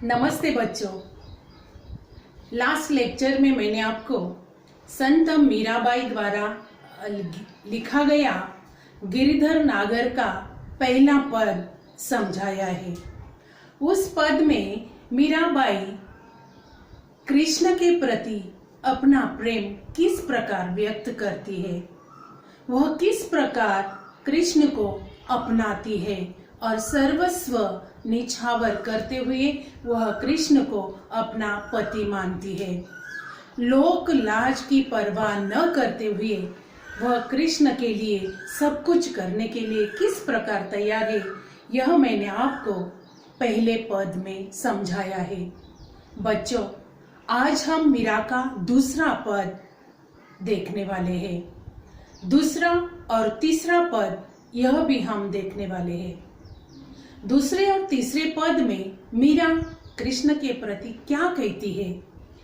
नमस्ते बच्चों। Last lecture में मैंने आपको संत मीराबाई द्वारा लिखा गया गिरधर नागर का पहला पद समझाया है। उस पद में मीराबाई कृष्ण के प्रति अपना प्रेम किस प्रकार व्यक्त करती है, वह किस प्रकार कृष्ण को अपनाती है और सर्वस्व निछावर करते हुए वह कृष्ण को अपना पति मानती है। लोक लाज की परवाह न करते हुए वह कृष्ण के लिए सब कुछ करने के लिए किस प्रकार तैयार है, यह मैंने आपको पहले पद में समझाया है। बच्चों, आज हम मीरा का दूसरा पद देखने वाले हैं। दूसरा और तीसरा पद यह भी हम देखने वाले हैं। दूसरे और तीसरे पद में मीरा कृष्ण के प्रति क्या कहती है,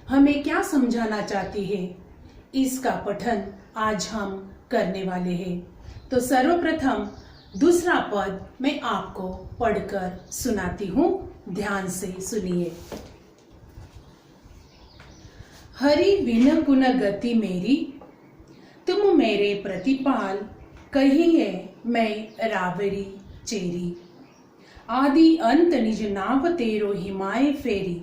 हमें क्या समझाना चाहती है, इसका पठन आज हम करने वाले हैं। तो सर्वप्रथम दूसरा पद मैं आपको पढ़कर सुनाती हूँ, ध्यान से सुनिए। हरि बिन कुन गति मेरी, तुम मेरे प्रतिपाल, कहिए मैं रावरी चेरी। आदि अंत निज नाव तेरो हिमाय फेरी,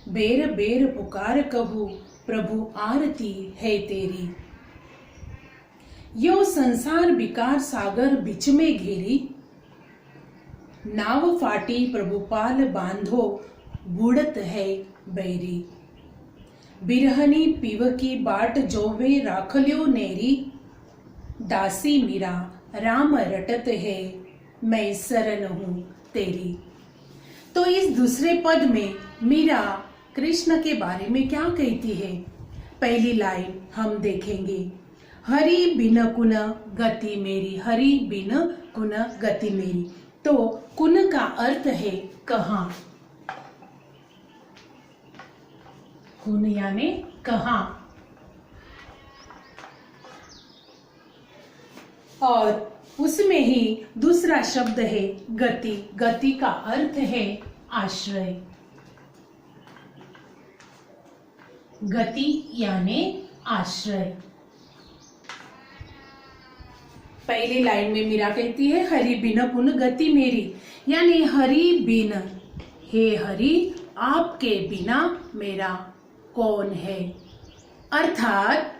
बेर बेर पुकार कहू प्रभु आरती है तेरी। यो संसार विकार सागर बिच में घेरी, नाव फाटी प्रभु पाल बांधो बूढ़त है बैरी। बिरहनी पीव की बाट जोवे राखल्यो नेरी, दासी मीरा राम रटत है मैं शरण हूँ तेरी। तो इस दूसरे पद में मीरा कृष्ण के बारे में क्या कहती है, पहली लाइन हम देखेंगे। हरि बिन कुन गति मेरी, हरि बिन कुन गति मेरी। तो कुन का अर्थ है कहाँ, कुन यानी कहाँ, और उसमें ही दूसरा शब्द है गति। गति का अर्थ है आश्रय। गति यानी आश्रय। पहली लाइन में मीरा कहती है हरि बिन कुन गति मेरी, यानी हरि बिन, हे हरि आपके बिना मेरा कौन है, अर्थात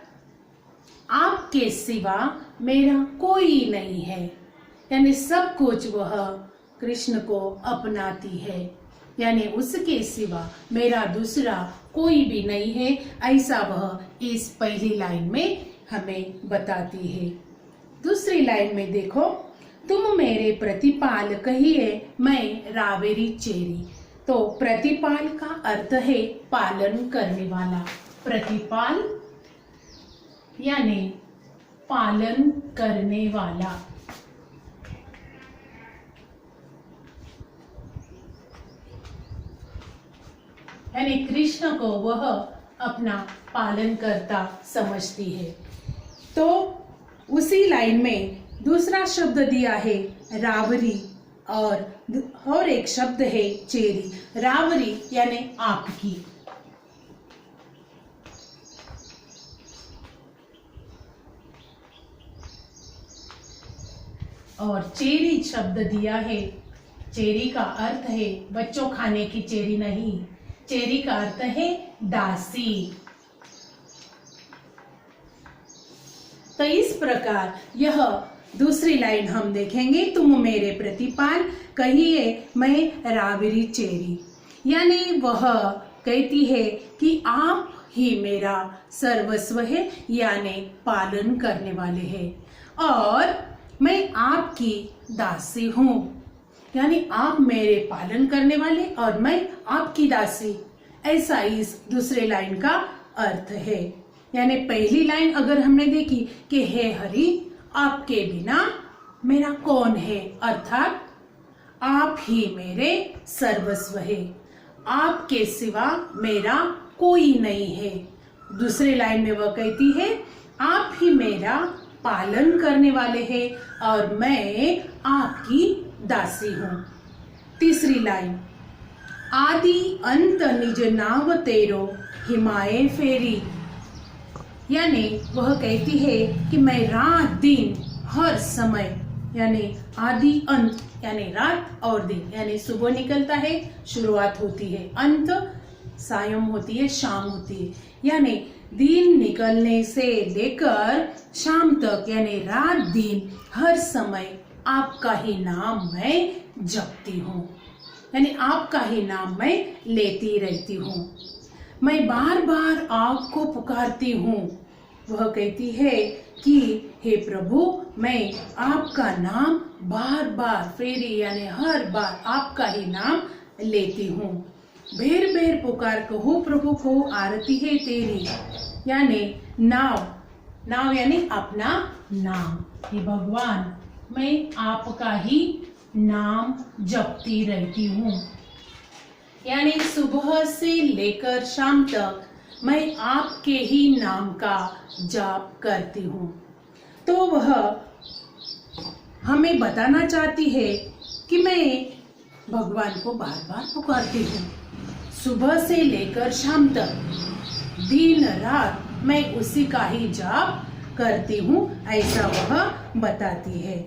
आपके सिवा मेरा कोई नहीं है। यानी सब कुछ वह कृष्ण को अपनाती है, यानी उसके सिवा मेरा दूसरा कोई भी नहीं है, ऐसा वह इस पहली लाइन में हमें बताती है। दूसरी लाइन में देखो, तुम मेरे प्रतिपाल कहिए मैं रावेरी चेरी। तो प्रतिपाल का अर्थ है पालन करने वाला। प्रतिपाल यानी पालन करने वाला। यानी कृष्ण को वह अपना पालन करता समझती है। तो उसी लाइन में दूसरा शब्द दिया है रावरी, और एक शब्द है चेरी। रावरी यानी आपकी, और चेरी शब्द दिया है। चेरी का अर्थ है बच्चों खाने की चेरी नहीं, चेरी का अर्थ है दासी। तो इस प्रकार यह दूसरी लाइन हम देखेंगे, तुम मेरे प्रतिपाल कहिए मैं रावरी चेरी। यानी वह कहती है कि आप ही मेरा सर्वस्व है, यानी पालन करने वाले हैं, और मैं आपकी दासी हूँ। यानी आप मेरे पालन करने वाले और मैं आपकी दासी, ऐसा इस दूसरे लाइन का अर्थ है। यानी पहली लाइन अगर हमने देखी कि हे हरि आपके बिना मेरा कौन है, अर्थात आप ही मेरे सर्वस्व है, आपके सिवा मेरा कोई नहीं है। दूसरी लाइन में वह कहती है आप ही मेरा पालन करने वाले हैं और मैं आपकी दासी हूँ। तीसरी लाइन, आदि अंत निज नाव तेरो हिमाए फेरी। यानी वह कहती है कि मैं रात दिन हर समय, यानी आदि अंत यानी रात और दिन, यानी सुबह निकलता है शुरुआत होती है, अंत सायं होती है शाम होती है, यानी दिन निकलने से लेकर शाम तक यानी रात दिन हर समय आपका ही नाम मैं जपती हूँ, यानी आपका ही नाम मैं लेती रहती हूँ। मैं बार बार आपको पुकारती हूँ। वह कहती है कि हे प्रभु, मैं आपका नाम बार बार फेरी यानी हर बार आपका ही नाम लेती हूँ। बेर बेर पुकार कहो प्रभु को आरती है तेरी, यानी नाव यानी अपना नाम। हे भगवान, मैं आपका ही नाम जपती रहती हूँ, यानी सुबह से लेकर शाम तक मैं आपके ही नाम का जाप करती हूँ। तो वह हमें बताना चाहती है कि मैं भगवान को बार बार पुकारती हूँ, सुबह से लेकर शाम तक दिन रात मैं उसी का ही जाप करती हूँ, ऐसा वह बताती है।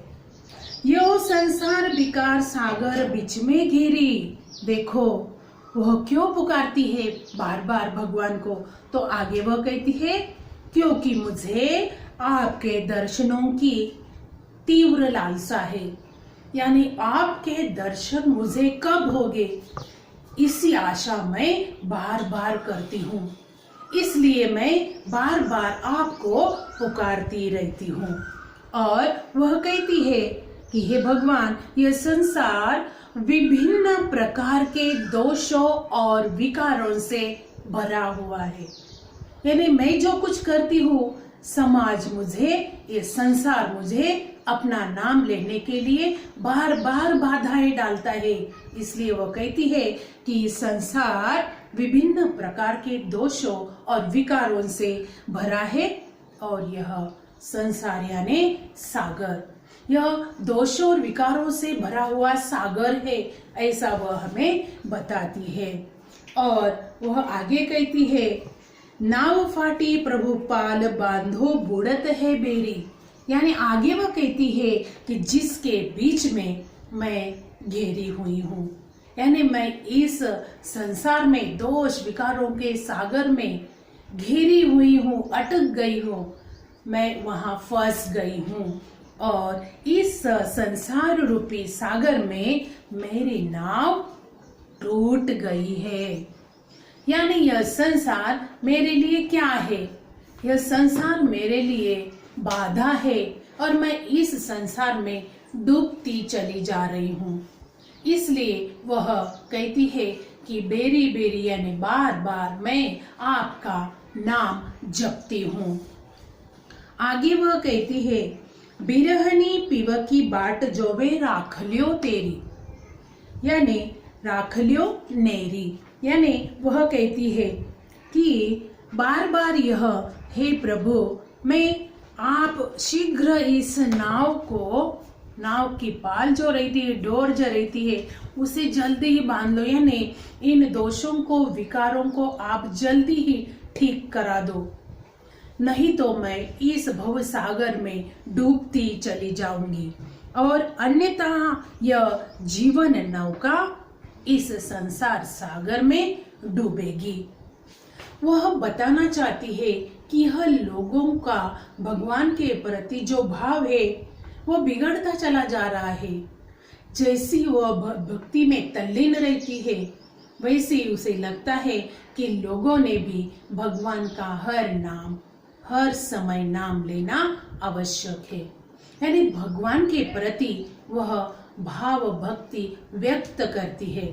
यो संसार विकार सागर बीच में घिरी। देखो वह क्यों पुकारती है बार बार भगवान को, तो आगे वह कहती है क्योंकि मुझे आपके दर्शनों की तीव्र लालसा है, यानी आपके दर्शन मुझे कब होंगे इसी आशा मैं बार बार करती हूँ, इसलिए मैं बार बार आपको पुकारती रहती हूँ। और वह कहती है कि हे भगवान, यह संसार विभिन्न प्रकार के दोषों और विकारों से भरा हुआ है, यानी मैं जो कुछ करती हूँ समाज मुझे, ये संसार मुझे अपना नाम लेने के लिए बार बार बाधाएं डालता है, इसलिए वो कहती है कि संसार विभिन्न प्रकार के दोषों और विकारों से भरा है और यह संसार यानी सागर, यह दोषों और विकारों से भरा हुआ सागर है, ऐसा वह हमें बताती है। और वह आगे कहती है नाव फाटी प्रभु पाल बांधो बुड़त है बेरी, यानी आगे वह कहती है कि जिसके बीच में मैं घेरी हुई हूँ, यानी मैं इस संसार में दोष विकारों के सागर में घेरी हुई हूँ, अटक गई हूँ, मैं वहां फंस गई हूँ और इस संसार रूपी सागर में मेरी नाव टूट गई है। यानी यह संसार मेरे लिए क्या है, यह संसार मेरे लिए बाधा है और मैं इस संसार में डूबती चली जा रही हूँ, इसलिए वह कहती है कि बेरी बेरी यानी बार बार मैं आपका नाम जपती हूँ। आगे वह कहती है बिरहनी पीव की बाट जोवे राखलियो तेरी, यानी राखलियो नेरी, यानी वह कहती है कि बार बार यह हे प्रभु, मैं आप शीघ्र इस नाव की पाल जो रहती है, डोर जो रहती है, उसे जल्दी ही बांध लो, यानी इन दोषों को विकारों को आप जल्दी ही ठीक करा दो, नहीं तो मैं इस भव सागर में डूबती चली जाऊंगी और अन्यथा यह जीवन नौका इस संसार सागर में डूबेगी। वह बताना चाहती है कि यह लोगों का भगवान के प्रति जो भाव है वो बिगड़ता चला जा रहा है। जैसी वह भक्ति में तल्लीन रहती है वैसे उसे लगता है कि लोगों ने भी भगवान का हर समय नाम लेना आवश्यक है, यानी भगवान के प्रति वह भाव भक्ति व्यक्त करती है।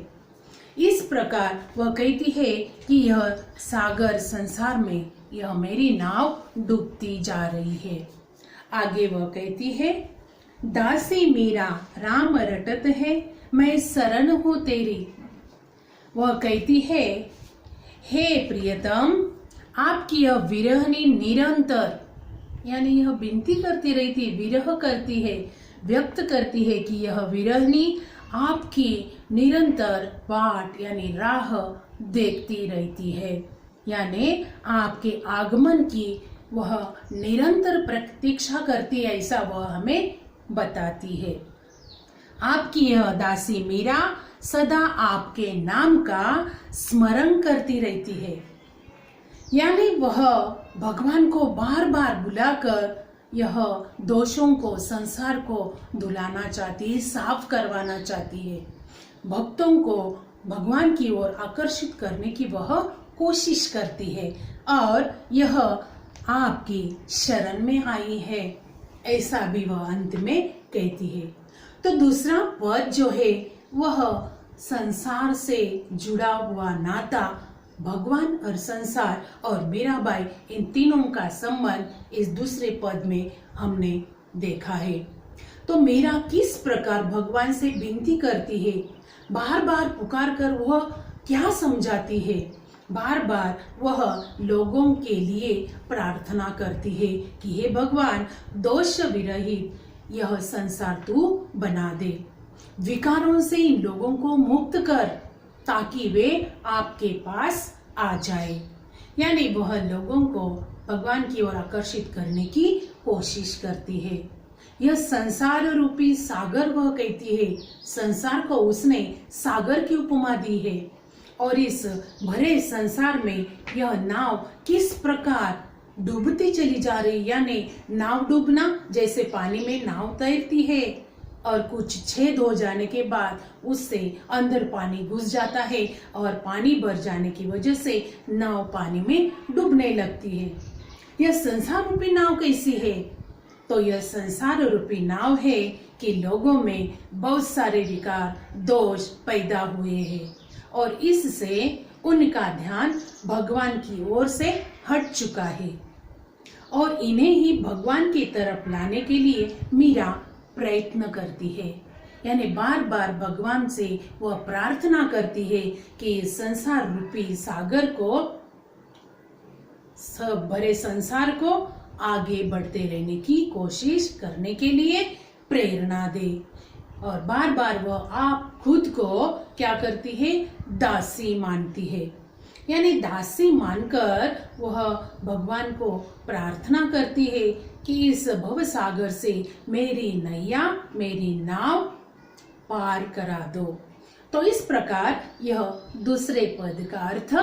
इस प्रकार वह कहती है कि यह सागर संसार में यह मेरी नाव डूबती जा रही है। आगे वह कहती है दासी मीरा राम रटत है मैं शरण हूँ तेरी। वह कहती है हे प्रियतम, आपकी यह विरहनी निरंतर, यानी यह विनती करती रहती, विरह करती है, व्यक्त करती है कि यह विरहनी आपकी निरंतर बाट यानी राह देखती रहती है, यानी आपके आगमन की वह निरंतर प्रतीक्षा करती है, ऐसा वह हमें बताती है। आपकी यह दासी मीरा सदा आपके नाम का स्मरण करती रहती है, यानी वह भगवान को बार बार बुलाकर यह दोषों को, संसार को धुलाना चाहती है, साफ करवाना चाहती है। भक्तों को भगवान की ओर आकर्षित करने की वह कोशिश करती है और यह आपकी शरण में आई है, ऐसा भी वह अंत में कहती है। तो दूसरा पद जो है वह संसार से जुड़ा हुआ नाता, भगवान और संसार और मीराबाई, इन तीनों का संबंध इस दूसरे पद में हमने देखा है। तो मीरा किस प्रकार भगवान से विनती करती है, बार बार पुकार कर वह क्या समझाती है, बार बार वह लोगों के लिए प्रार्थना करती है कि हे भगवान, दोष विरहित यह संसार तू बना दे, विकारों से इन लोगों को मुक्त कर, ताकि वे आपके पास आ जाए। यानी वह लोगों को भगवान की ओर आकर्षित करने की कोशिश करती है। यह संसार रूपी सागर वह कहती है, संसार को उसने सागर की उपमा दी है और इस भरे संसार में यह नाव किस प्रकार डूबती चली जा रही, यानी नाव डूबना जैसे पानी में नाव तैरती है और कुछ छेद हो जाने के बाद उससे अंदर पानी घुस जाता है और पानी भर जाने की वजह से नाव पानी में डूबने लगती है। यह संसार रूपी नाव कैसी है? तो यह संसार रूपी नाव है कि लोगों में बहुत सारे विकार, दोष पैदा हुए हैं और इससे उनका ध्यान भगवान की ओर से हट चुका है और इन्हें ही भगवान की तरफ लाने के लिए मीरा प्रयत्न करती है। यानी बार बार भगवान से वह प्रार्थना करती है कि संसार रूपी सागर को, सब भरे संसार को आगे बढ़ते रहने की कोशिश करने के लिए प्रेरणा दे। और बार बार वह आप खुद को क्या करती है? दासी मानती है। यानी दासी मानकर वह भगवान को प्रार्थना करती है कि इस भव सागर से मेरी नैया, मेरी नाव पार करा दो। तो इस प्रकार यह दूसरे पद का अर्थ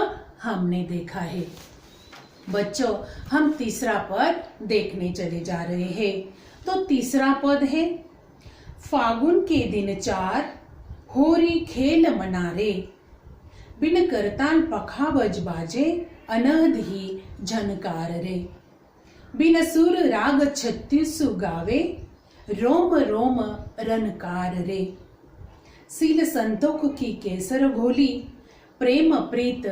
हमने देखा है। बच्चों, हम तीसरा पद देखने चले जा रहे हैं। तो तीसरा पद है, फागुन के दिन चार होरी खेल मनारे, बिन करताल पखावज बाजे अनहद ही झनकार रे, बिन सुर राग छत्तीसु गावे रोम रोम रनकार रे, सील संतोख की केसर घोली प्रेम प्रीत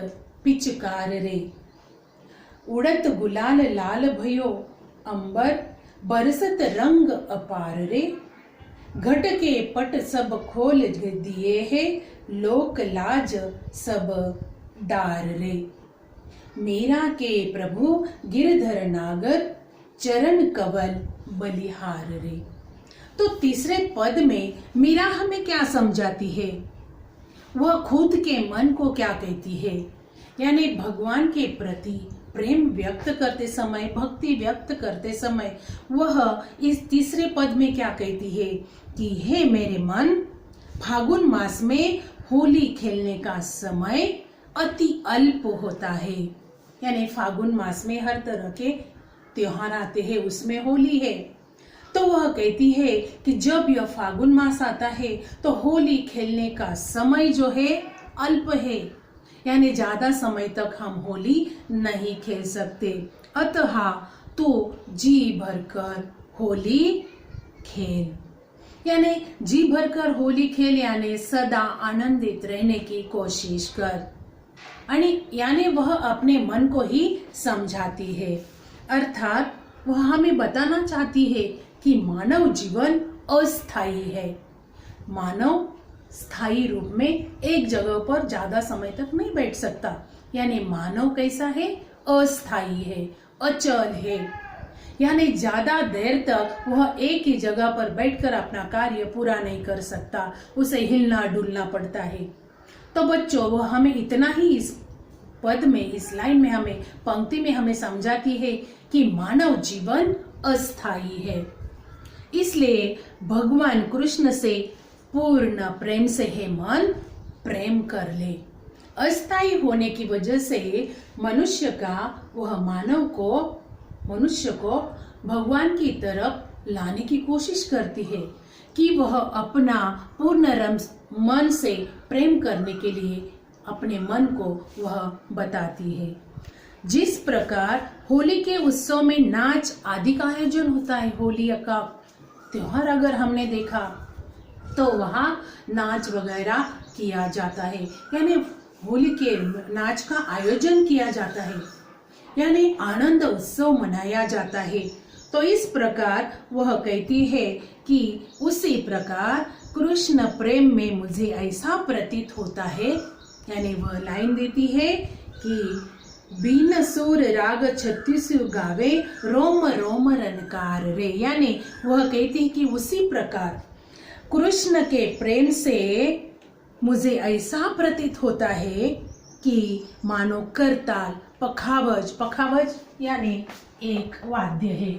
पिचकार रे, उड़त गुलाल लाल भयो अंबर बरसत रंग अपार रे, घट के पट सब खोल दिए है लोक लाज सब डार रे, मीरा के प्रभु गिरधर नागर चरण कवल बलिहार रे। तो तीसरे पद में मीरा हमें क्या समझाती है? वह खुद के मन को क्या कहती है? यानी भगवान के प्रति प्रेम व्यक्त करते समय, भक्ति व्यक्त करते समय वह इस तीसरे पद में क्या कहती है कि हे मेरे मन, फागुन मास में होली खेलने का समय अति अल्प होता है। यानी फागुन मास में हर तरह के त्योहार आते हैं, उसमें होली है। तो वह कहती है कि जब यह फागुन मास आता है तो होली खेलने का समय जो है अल्प है, यानी ज्यादा समय तक हम होली नहीं खेल सकते। अतः तू जी भरकर होली खेल, यानी जी भरकर होली खेल, यानी सदा आनंदित रहने की कोशिश कर। यानी वह अपने मन को ही समझाती है, अर्थात वह हमें बताना चाहती है कि मानव जीवन अस्थायी है। मानव स्थायी रूप में एक जगह पर ज्यादा समय तक नहीं बैठ सकता। यानी मानव कैसा है? अस्थायी है, अचल है। यानी ज्यादा देर तक वह एक ही जगह पर बैठकर अपना कार्य पूरा नहीं कर सकता, उसे हिलना डुलना पड़ता है। तो बच्चों, वह हमें इतना ही इस पद में, इस लाइन में, हमें पंक्ति में हमें समझाती है कि मानव जीवन अस्थायी है, इसलिए भगवान कृष्ण से पूर्ण प्रेम से हे मन प्रेम कर ले। अस्थायी होने की वजह से मनुष्य को भगवान की तरफ लाने की कोशिश करती है कि वह अपना पूर्ण मन से प्रेम करने के लिए अपने मन को वह बताती है। जिस प्रकार होली के उत्सव में नाच आदि का आयोजन होता है, होली का त्योहार अगर हमने देखा तो वहाँ नाच वगैरह किया जाता है, यानी होली के नाच का आयोजन किया जाता है, यानी आनंद उत्सव मनाया जाता है। तो इस प्रकार वह कहती है कि उसी प्रकार कृष्ण प्रेम में मुझे ऐसा प्रतीत होता है, यानी वह लाइन देती है कि बीन सुर राग 36 गावे रोम रोम रनकार रे, यानी वह कहती है कि उसी प्रकार कृष्ण के प्रेम से मुझे ऐसा प्रतीत होता है कि मानो करताल, पखावज यानी एक वाद्य है,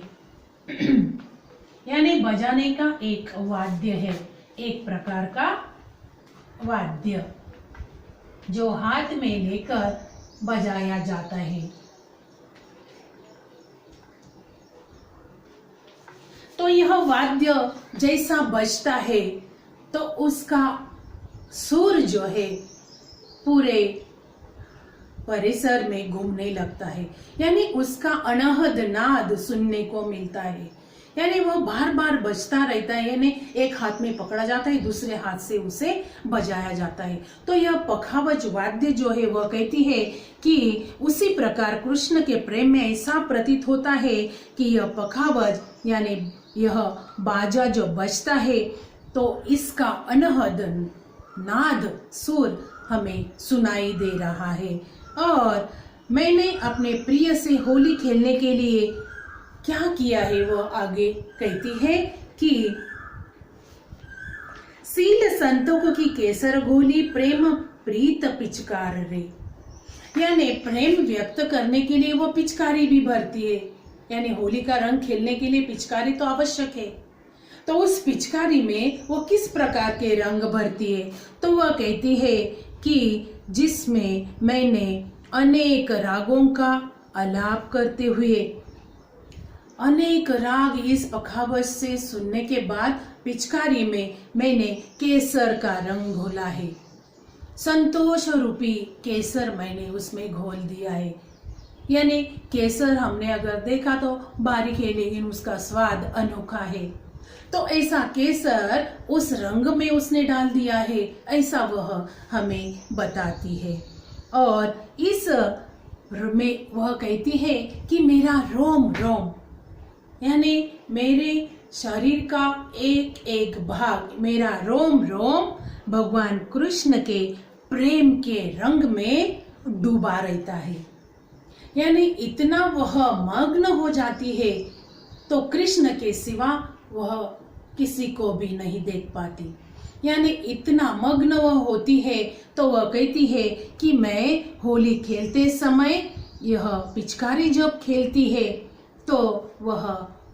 यानी बजाने का एक वाद्य है, एक प्रकार का वाद्य जो हाथ में लेकर बजाया जाता है। तो यह वाद्य जैसा बजता है तो उसका सुर जो है पूरे परिसर में घूमने लगता है, यानी उसका अनहद नाद सुनने को मिलता है, यानी वह बार बार बजता रहता है, यानी एक हाथ में पकड़ा जाता है, दूसरे हाथ से उसे बजाया जाता है। तो यह पखावज वाद्य जो है वह कहती है कि उसी प्रकार कृष्ण के प्रेम में ऐसा प्रतीत होता है कि यह पखावज यानी यह बाजा जो बजता है तो इसका अनहद नाद सुर हमें सुनाई दे रहा है। और मैंने अपने प्रिय से होली खेलने के लिए क्या किया है, वो आगे कहती है कि सील संतों की केसर घोली प्रेम प्रीत पिचकार रे, यानी प्रेम व्यक्त करने के लिए वो पिचकारी भी भरती है, यानी होली का रंग खेलने के लिए पिचकारी तो आवश्यक है। तो उस पिचकारी में वो किस प्रकार के रंग भरती है, तो वह कहती है कि जिसमें मैंने अनेक रागों का आलाप करते हुए अनेक राग इस पखावज से सुनने के बाद पिचकारी में मैंने केसर का रंग घोला है, संतोष रूपी केसर मैंने उसमें घोल दिया है। यानी केसर हमने अगर देखा तो बारीक है लेकिन उसका स्वाद अनोखा है, तो ऐसा केसर उस रंग में उसने डाल दिया है, ऐसा वह हमें बताती है। और इस में वह कहती है कि मेरा रोम रोम यानी मेरे शरीर का एक एक भाग, मेरा रोम रोम भगवान कृष्ण के प्रेम के रंग में डूबा रहता है, यानी इतना वह मग्न हो जाती है तो कृष्ण के सिवा वह किसी को भी नहीं देख पाती, यानी इतना मग्न वह होती है। तो वह कहती है कि मैं होली खेलते समय यह पिचकारी जब खेलती है तो वह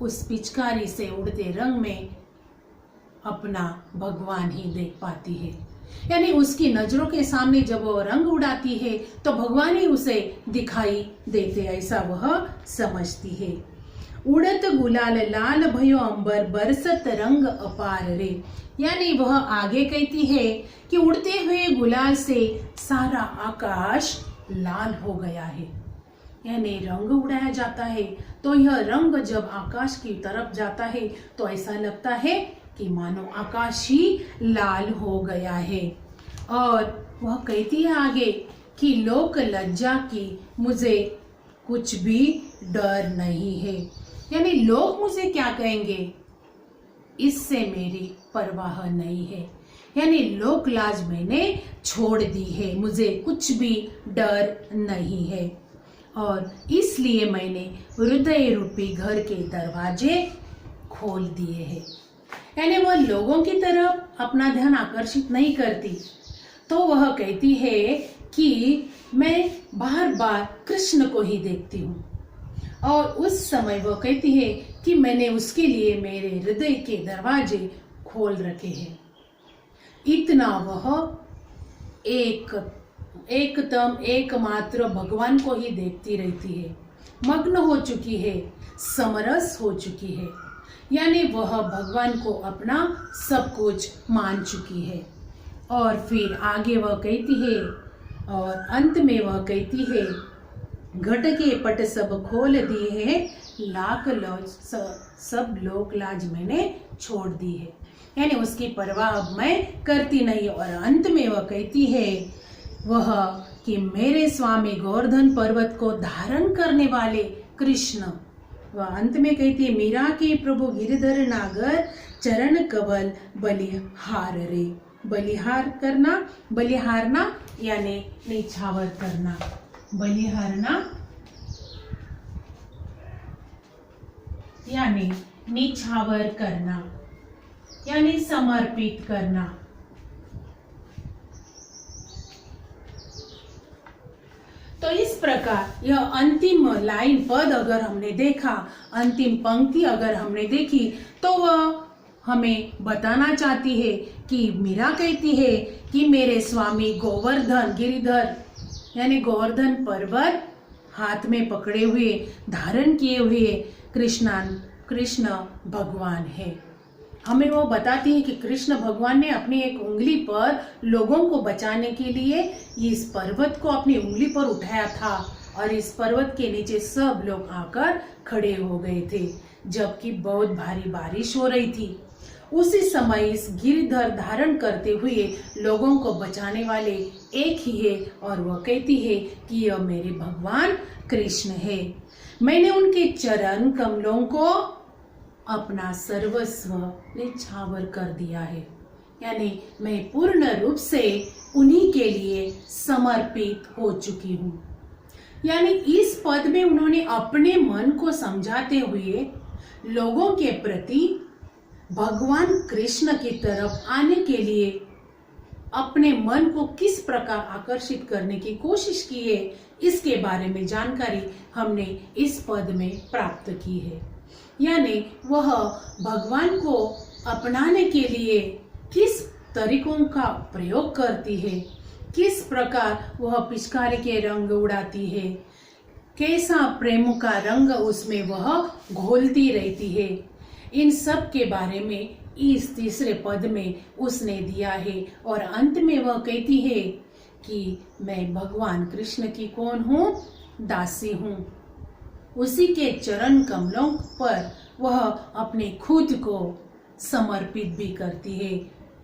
उस पिचकारी से उड़ते रंग में अपना भगवान ही देख पाती है, यानी उसकी नजरों के सामने जब वह रंग उड़ाती है तो भगवान ही उसे दिखाई देते, ऐसा वह समझती है। उड़त गुलाल लाल भयो अंबर बरसत रंग अपार रे, यानी वह आगे कहती है कि उड़ते हुए गुलाल से सारा आकाश लाल हो गया है, यानी रंग उड़ाया जाता है तो यह रंग जब आकाश की तरफ जाता है तो ऐसा लगता है कि मानो आकाश ही लाल हो गया है। और वह कहती है आगे कि लोक लज्जा की मुझे कुछ भी डर नहीं है, यानी लोग मुझे क्या कहेंगे इससे मेरी परवाह नहीं है, यानी लोक लाज मैंने छोड़ दी है, मुझे कुछ भी डर नहीं है। और इसलिए मैंने हृदय रूपी घर के दरवाजे खोल दिए हैं। यानी वह लोगों की तरफ अपना ध्यान आकर्षित नहीं करती, तो वह कहती है कि मैं बार बार कृष्ण को ही देखती हूँ। और उस समय वह कहती है कि मैंने उसके लिए मेरे हृदय के दरवाजे खोल रखे हैं। इतना वह एकदम एकमात्र भगवान को ही देखती रहती है, मग्न हो चुकी है, समरस हो चुकी है। यानी वह भगवान को अपना सब कुछ मान चुकी है। और फिर आगे वह कहती है, और अंत में वह कहती है, घट के पट सब खोल दिए हैं, लाख लौज सब लोक लाज मैंने छोड़ दी है। यानी उसकी परवाह अब मैं करती नहीं। और अंत में वह कहती है वह कि मेरे स्वामी गोवर्धन पर्वत को धारण करने वाले कृष्ण, वह अंत में कहती है, मीरा के प्रभु गिरिधर नागर चरण कवल बलिहार रे। बलिहार करना, बलिहारना यानी निछावर करना, बलिहारना यानी निछावर करना, यानी समर्पित करना। तो इस प्रकार यह अंतिम लाइन पद अगर हमने देखा, अंतिम पंक्ति अगर हमने देखी, तो वह हमें बताना चाहती है कि मीरा कहती है कि मेरे स्वामी गोवर्धन गिरिधर यानी गोवर्धन पर्वत हाथ में पकड़े हुए धारण किए हुए कृष्ण भगवान है। हमें वो बताती है कि कृष्ण भगवान ने अपनी एक उंगली पर लोगों को बचाने के लिए इस पर्वत को अपनी उंगली पर उठाया था, और इस पर्वत के नीचे सब लोग आकर खड़े हो गए थे, जबकि बहुत भारी बारिश हो रही थी। उसी समय इस गिरधर धारण करते हुए लोगों को बचाने वाले एक ही है, और वह कहती है कि यह मेरे भगवान कृष्ण है। मैंने उनके चरण कमलों को अपना सर्वस्व निछावर कर दिया है, यानी मैं पूर्ण रूप से उन्हीं के लिए समर्पित हो चुकी हूँ। यानी इस पद में उन्होंने अपने मन को समझाते हुए लोगों के प्रति भगवान कृष्ण की तरफ आने के लिए अपने मन को किस प्रकार आकर्षित करने की कोशिश की है, इसके बारे में जानकारी हमने इस पद में प्राप्त की है। यानी वह भगवान को अपनाने के लिए किस तरीकों का प्रयोग करती है, किस प्रकार वह पिचकारी के रंग उड़ाती है, कैसा प्रेम का रंग उसमें वह घोलती रहती है, इन सब के बारे में इस तीसरे पद में उसने दिया है। और अंत में वह कहती है कि मैं भगवान कृष्ण की कौन हूँ, दासी हूँ। उसी के चरण कमलों पर वह अपने खुद को समर्पित भी करती है।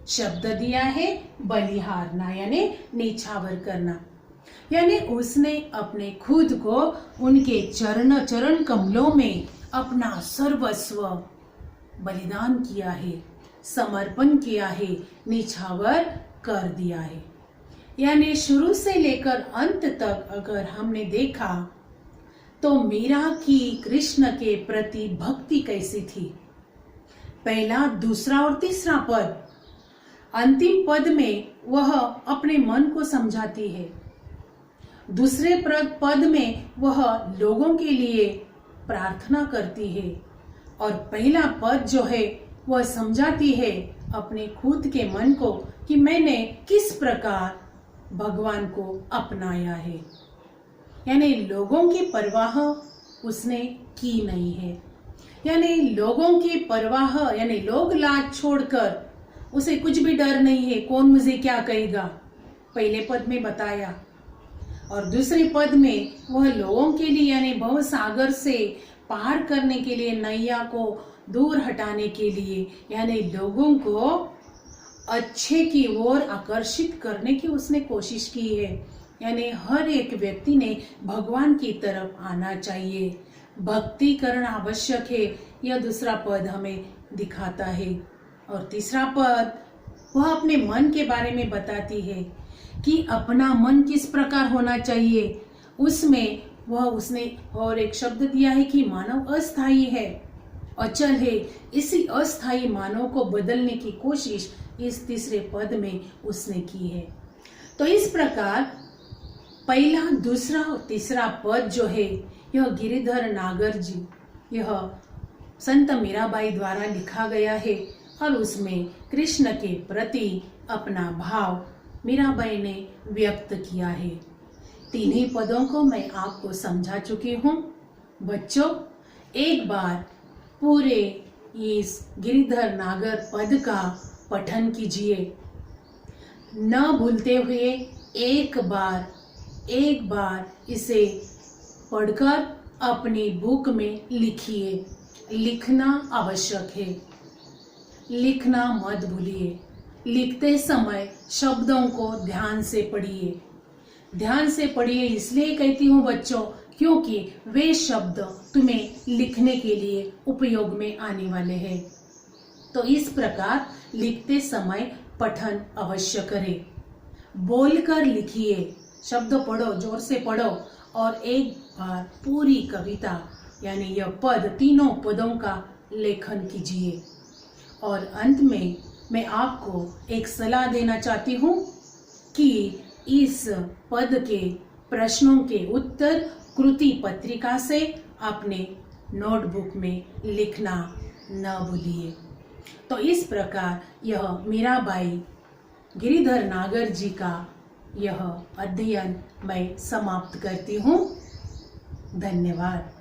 शब्द दिया है बलिहारना यानी निछावर करना, यानी उसने अपने खुद को उनके चरण कमलों में अपना सर्वस्व बलिदान किया है, समर्पण किया है, निछावर कर दिया है। यानी शुरू से लेकर अंत तक अगर हमने देखा तो मीरा की कृष्ण के प्रति भक्ति कैसी थी। पहला, दूसरा और तीसरा पद, अंतिम पद में वह अपने मन को समझाती है, दूसरे पद में वह लोगों के लिए प्रार्थना करती है, और पहला पद जो है वह समझाती है अपने खुद के मन को कि मैंने किस प्रकार भगवान को अपनाया है। यानी लोगों की परवाह उसने की नहीं है, यानी लोगों की परवाह यानी लोग लाज छोड़कर उसे कुछ भी डर नहीं है, कौन मुझे क्या कहेगा, पहले पद में बताया। और दूसरे पद में वह लोगों के लिए यानी भव सागर से पार करने के लिए, नैया को दूर हटाने के लिए, यानी लोगों को अच्छे की ओर आकर्षित करने की उसने कोशिश की है। यानी हर एक व्यक्ति ने भगवान की तरफ आना चाहिए, भक्ति करना आवश्यक है, यह दूसरा पद हमें दिखाता है। और तीसरा पद वह अपने मन के बारे में बताती है कि अपना मन किस प्रकार होना चाहिए। उसमें वह उसने और एक शब्द दिया है कि मानव अस्थायी है, अचल है। इसी अस्थायी मानव को बदलने की कोशिश इस तीसरे पद में उसने की है। तो इस प्रकार पहला, दूसरा और तीसरा पद जो है यह गिरिधर नागर जी, यह संत मीराबाई द्वारा लिखा गया है और उसमें कृष्ण के प्रति अपना भाव मीराबाई ने व्यक्त किया है। तीनों पदों को मैं आपको समझा चुकी हूँ। बच्चों, एक बार पूरे इस गिरिधर नागर पद का पठन कीजिए, न भूलते हुए एक बार इसे पढ़कर अपनी बुक में लिखिए। लिखना आवश्यक है, लिखना मत भूलिए। लिखते समय शब्दों को ध्यान से पढ़िए। ध्यान से पढ़िए इसलिए कहती हूँ बच्चों, क्योंकि वे शब्द तुम्हें लिखने के लिए उपयोग में आने वाले हैं। तो इस प्रकार लिखते समय पठन अवश्य करें। बोलकर लिखिए, शब्द पढ़ो, जोर से पढ़ो और एक बार पूरी कविता यानी यह पद, तीनों पदों का लेखन कीजिए। और अंत में मैं आपको एक सलाह देना चाहती हूँ कि इस पद के प्रश्नों के उत्तर कृति पत्रिका से अपने नोटबुक में लिखना न भूलिए। तो इस प्रकार यह मीराबाई गिरिधर नागर जी का यह अध्ययन मैं समाप्त करती हूँ। धन्यवाद।